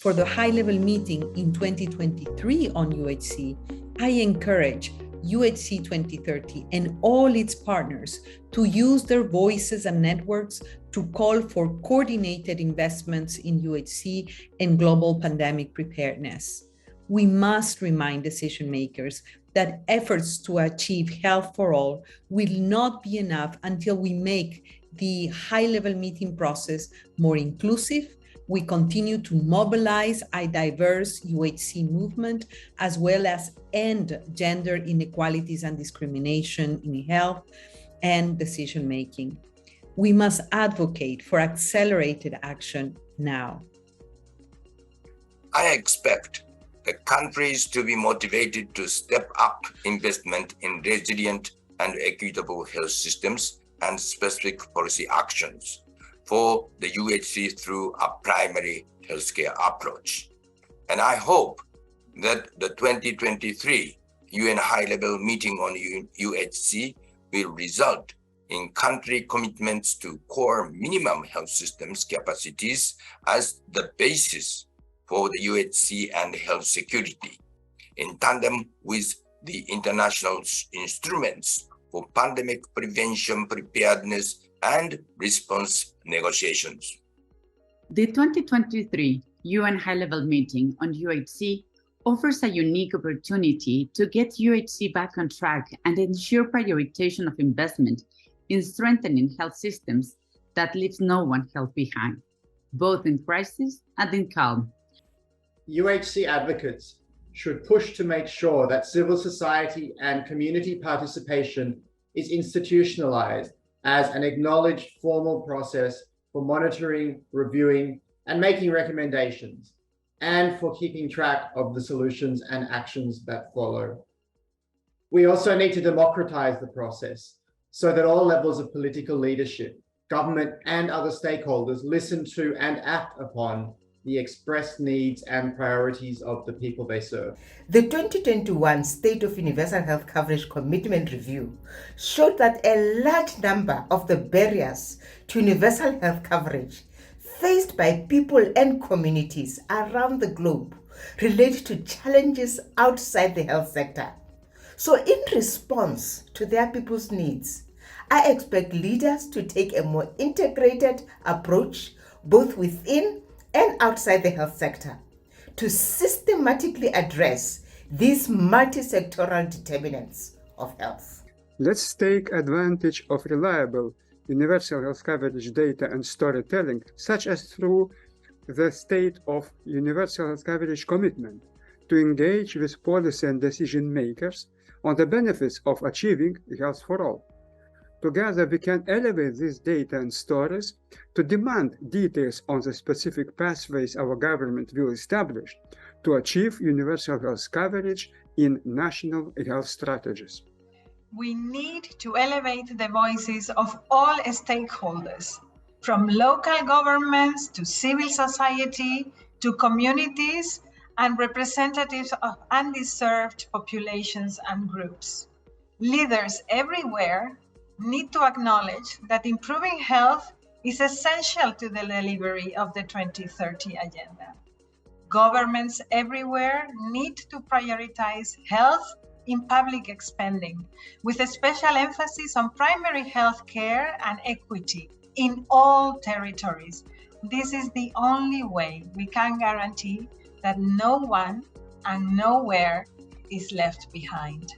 For the high-level meeting in 2023 on UHC, I encourage UHC2030 and all its partners to use their voices and networks to call for coordinated investments in UHC and global pandemic preparedness. We must remind decision makers that efforts to achieve health for all will not be enough until we make the high-level meeting process more inclusive. We continue to mobilize a diverse UHC movement, as well as end gender inequalities and discrimination in health and decision-making. We must advocate for accelerated action now. I expect the countries to be motivated to step up investment in resilient and equitable health systems and specific policy actions for the UHC through a primary healthcare approach. And I hope that the 2023 UN high-level meeting on UHC will result in country commitments to core minimum health systems capacities as the basis for the UHC and health security, in tandem with the international instruments for pandemic prevention, preparedness, and response negotiations. The 2023 UN high-level meeting on UHC offers a unique opportunity to get UHC back on track and ensure prioritization of investment in strengthening health systems that leaves no one held behind, both in crisis and in calm. UHC advocates should push to make sure that civil society and community participation is institutionalized as an acknowledged formal process for monitoring, reviewing, and making recommendations, and for keeping track of the solutions and actions that follow. We also need to democratize the process so that all levels of political leadership, government, and other stakeholders listen to and act upon the expressed needs and priorities of the people they serve. The 2021 State of Universal Health Coverage Commitment Review showed that a large number of the barriers to universal health coverage faced by people and communities around the globe relate to challenges outside the health sector. So in response to their people's needs, I expect leaders to take a more integrated approach, both within and outside the health sector, to systematically address these multi-sectoral determinants of health. Let's take advantage of reliable universal health coverage data and storytelling, such as through the State of Universal Health Coverage Commitment, to engage with policy and decision makers on the benefits of achieving health for all. Together, we can elevate these data and stories to demand details on the specific pathways our government will establish to achieve universal health coverage in national health strategies. We need to elevate the voices of all stakeholders, from local governments to civil society to communities and representatives of underserved populations and groups. Leaders everywhere need to acknowledge that improving health is essential to the delivery of the 2030 agenda. Governments everywhere need to prioritize health in public spending, with a special emphasis on primary health care and equity in all territories. This is the only way we can guarantee that no one and nowhere is left behind.